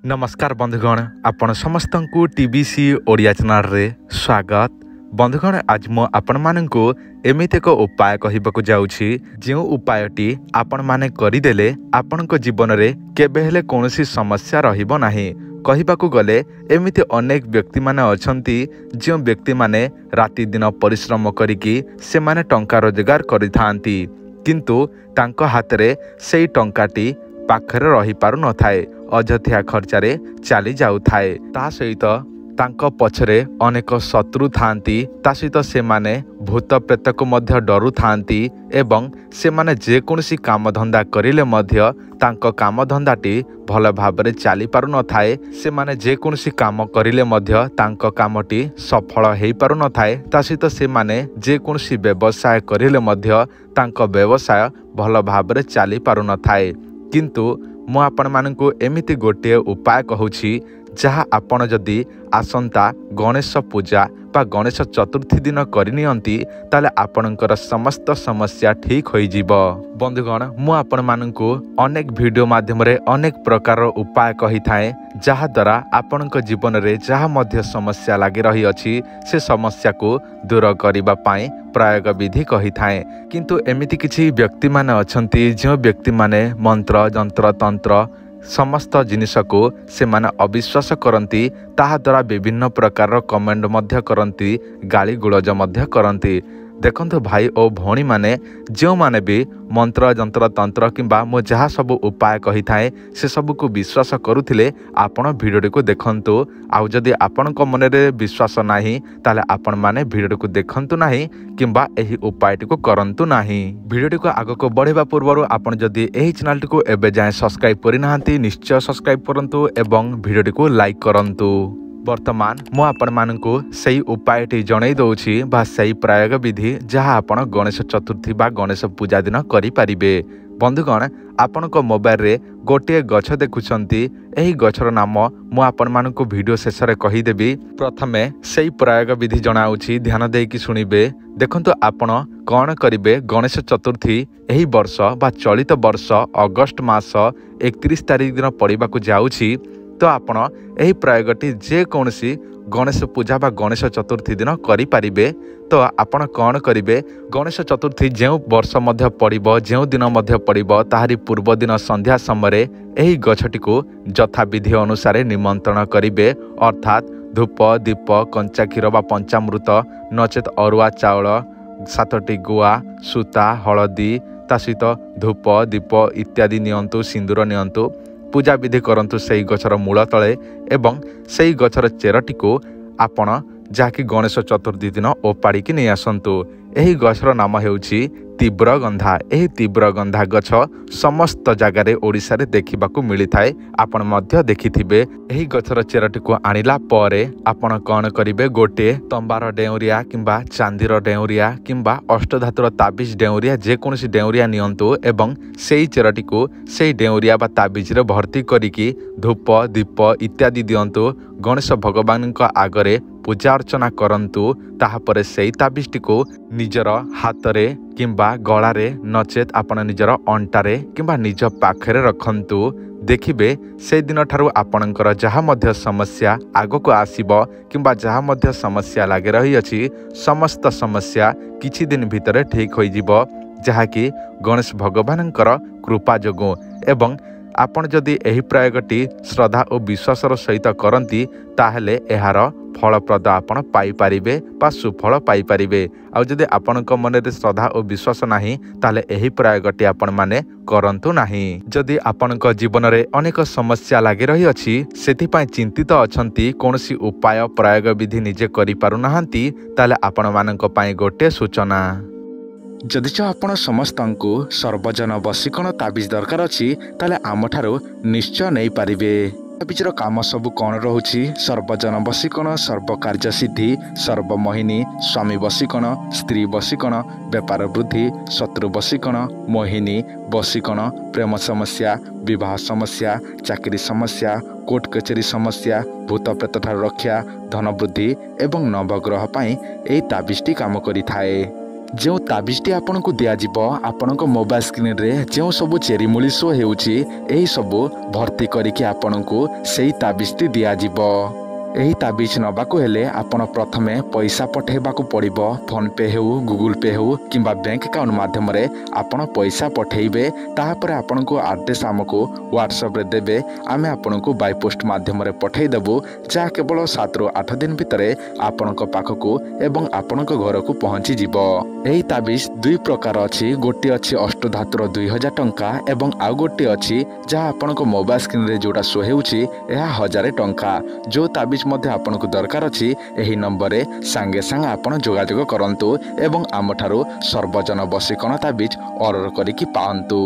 नमस्कार बंधुगण आपण समस्त को टीबीसी ओडिया चैनल रे स्वागत। बंधुगण आज मु आपण माननकु एमिति एक उपाय कहिबाकु जाउछि जो उपायटी आपण माने करिदेले आपणक जीवन रे केबे हेले कोनोसी समस्या रहिबो नाही। कहिबाकु गले एमिति अनेक व्यक्ति माने अछंती जो व्यक्ति माने राति दिन परिश्रम करिकी से माने टंका रोजगार करिथांती किंतु तांको हाथ रे सेई टंकाटी पाखरे रही पारु न थाए, अଯଥା खर्चारे चली जाउ थाए। ता सहित तांको पछरे अनेक शत्रु थांती, ता सहित से माने भूत प्रेत को मध्य डरु थांती एवं से माने जे कोनसी काम धंदा करिले मध्य तांको काम धंदाटी भल भाबरे चली पारु न थाए। से माने जे कोनसी काम करिले मध्य तांको कामटी सफल हेई पारु न थाए। ता सहित से माने जे कोनसी व्यवसाय करिले मध्य तांको व्यवसाय भल भाबरे चली पारु न थाए। किंतु मु आपण मानकु एमिति गोटे उपाय कहूछि जहा आपण जदि आसंता गणेश पूजा बा गणेश चतुर्थी दिन करनियंती ताले आपणकर समस्त समस्या ठीक होई जीवो। बंधुगण मु आपण मानकु अनेक वीडियो माध्यम रे अनेक प्रकार उपाय कहि थाए जहा द्वारा आपणक जीवन रे जहा मध्य समस्या लागि रही अछि से समस्या को दूर करिबा पाए प्रयोग विधि कहि थाए। किंतु एमिति किछि व्यक्ति माने अछंती जो व्यक्ति माने मंत्र जंत्र तंत्र समस्त जिनिस को से माने अविश्वास करती ताहा द्वारा विभिन्न प्रकार कमेंट मध्य करती, गाली गुलज मध्य करती। देखंतु भाई और भौणी माने जो माने भी मंत्र जंत्र तंत्र किंबा मो जहाँ सब उपाय कही थाए से सब को विश्वास करुथिले आपण भिडियो को देखंतु। आउ जदि आपणक मन रे विश्वास नाही ताले आपण माने भिडियो को देखंतु नाही किंबा एही उपाय को करंतु नाही। भिडियो को आगो को बढ़ेबा पूर्व आपण जदि एही चैनल को एबे जाय सब्सक्राइब करि नाहंती निश्चय सब्सक्राइब करंतु एवं भिडियो को लाइक करंतु। वर्तमान मु आपण मानकु सही उपायटी जणै दउछि बा सही प्रयोग विधि जहाँ आपण गणेश चतुर्थी बा गणेश पूजा दिन करि पारिबे। बंधुगण आपणक मोबाइल रे गोटे गछ देखुछंती, एही गछर नाम मु आपण मानकु वीडियो शेष रे कहि देबी। प्रथमे सही प्रयोग विधि जणाउछि, ध्यान देकी सुनिबे। देखंतु आपण कौन करिबे गणेश चतुर्थी एही वर्ष बा चलित वर्ष अगस्त मास 31 तारिख दिन पड़िबाकु जाउछि। तो आपण एही प्रयोगटी जे कोनसी गणेश पूजा बा गणेश चतुर्थी दिन करि पारिबे। तो आपण कौन करिबे गणेश चतुर्थी जेउ वर्ष मध्य पड़िबो जेउ दिन मध्य पड़िबो ताहारी पूर्व दिन संध्या समय एही गछटी को यथा विधि अनुसार निमंत्रण करिबे, अर्थात धूप दीप कंचा क्षीर बा पंचामृत नचेत अरुआ चाउल 7टी गुआ सूता हलदी ता सहित धूप दीप इत्यादि नियंतु, सिंदूर नियंतु, पूजा विधि करंतु सही गछर मूल तले एवं सही गछर चेरटी को आपण जाकि गणेश चतुर्थी दिन ओपाड़ी की नहीं आसंतु। एही गछर नाम हेउछि तीव्र गंधा। एही तीव्र गंधा गछ समस्त जगार ओडिशा रे देखिबाकू मिली थाए, आपण मध्य देखिथिबे। एही गछर चेरटी को आनिला परे आपण कौन करिबे गोटे तंबार डेउरिया किंबा चांदीर डेउरिया किंबा अष्टधातुर ताबिज डेउरिया जे कोनसी डेउरिया नियंतु एवं सेही चेरटी को सेही डेउरिया बा ताबिज रे भर्ती करिकी धूप दीप इत्यादि दियंतु। गणेश भगवान का आगरे पूजा अर्चना करंतु। ताहापरे सेही ताबिजटी को निजर हाथरे किंबा गଳାରେ नचेत आपण निजर अंटारे किंबा निज पाखरे रखंतु। देखिबे से दिन ठारू आपणकर जहाँ मध्य समस्या आगो को आसीबो किंबा जहाँ मध्य समस्या लागे रही अछि समस्त समस्या किछि दिन भितरे ठीक होई जिवो, जहाँ कि गणेश भगवानकर कृपा जोगु। एवं आपण जदि एही प्रयोगटी श्रद्धा और विश्वासर सहित करंती ताहेले एहार फलप्रद आपण पाई पारिबे बा सुफल पाई पारिबे। आ जदि आपणक मन रे श्रद्धा और विश्वास नाही ताले एही प्रयोगटी आपण माने करंतु नाही। जदि आपणक जीवन रे अनेक समस्या लागि रही अछि सेति पय चिंतित अछंती कोनोसी उपाय प्रयोग विधि निजे करि पारु नाहंती ताले आपण मानक पय गोटे सूचना। जदि आपण समस्तंकु सर्वजन वशीकरण ताबिज दरकार अछि ताले आमठारो निश्चय नै पारिबे। ताबिजर काम सब कौन रहुछि सर्वजन वशीकरण, सर्व कार्य सिद्धि, सर्वमोहिनी, स्वामी वशीकरण, स्त्री वशीकरण, व्यापार वृद्धि, शत्रु वशीकरण, मोहिनी वशीकरण, प्रेम समस्या, विवाह समस्या, चाकरी समस्या, कोर्ट कचेरी समस्या, भूत प्रेत ठार रक्षा, धन वृद्धि एवं नवग्रह पाई एई ताबिजटी काम करि थाए। ଯେଉଁ ତାବିଜଟି ଆପଣଙ୍କୁ ଦିଆଯିବ ଆପଣଙ୍କ ମୋବାଇଲ ସ୍କ୍ରିନ୍ରେ ଯେଉଁ ସବୁ ଚେରିମୂଳି ଶୋ ହେଉଛି ଏହି ସବୁ ଭର୍ତ୍ତି କରିକି ଆପଣଙ୍କୁ ସେଇ ତାବିଜଟି ଦିଆଯିବ। ଏହି ତାବିଜ ନେବାକୁ ହେଲେ ଆପଣ ପ୍ରଥମେ ପଇସା ପଠାଇବାକୁ ପଡ଼ିବ। ଫୋନ୍ପେ ହେଉ, ଗୁଗୁଲ ପେ ହେଉ କିମ୍ବା ବ୍ୟାଙ୍କ ଆକାଉଣ୍ଟ ମାଧ୍ୟମରେ ଆପଣ ପଇସା ପଠାଇବେ। ତାପରେ ଆପଣଙ୍କୁ ଆଡ୍ରେସ୍ ଆମକୁ ହ୍ୱାଟ୍ସଆପ୍ରେ ଦେବେ, ଆମେ ଆପଣଙ୍କୁ ବାଇ ପୋଷ୍ଟ ମାଧ୍ୟମରେ ପଠାଇଦେବୁ, ଯାହା କେବଳ 7ରୁ 8 ଦିନ ଭିତରେ ଆପଣଙ୍କ ପାଖକୁ ଏବଂ ଆପଣଙ୍କ ଘରକୁ ପହଞ୍ଚିଯିବ। ଏହି ତାବିଜ ଦୁଇ ପ୍ରକାର ଅଛି, ଗୋଟିଏ ଅଛି ଅଷ୍ଟଧାତୁର 2000 ଟଙ୍କା ଏବଂ ଆଉ ଗୋଟିଏ ଅଛି ଯାହା ଆପଣଙ୍କ ମୋବାଇଲ ସ୍କ୍ରିନ୍ରେ ଯେଉଁଟା ଶୋ ହେଉଛି ଏହା 1000 ଟଙ୍କା। ଯେଉଁ ତାବିଜ ମଧ୍ୟ ଆପଣଙ୍କୁ ଦରକାର ଅଛି ଏହି ନମ୍ବରରେ ସାଙ୍ଗେ ସାଙ୍ଗେ ଆପଣ ଯୋଗାଯୋଗ କରନ୍ତୁ ଏବଂ ଆମଠାରୁ ସର୍ବଜନ ବଶୀକରଣ ତାବିଜ ଅର୍ଡ଼ର କରିକି ପାଆନ୍ତୁ।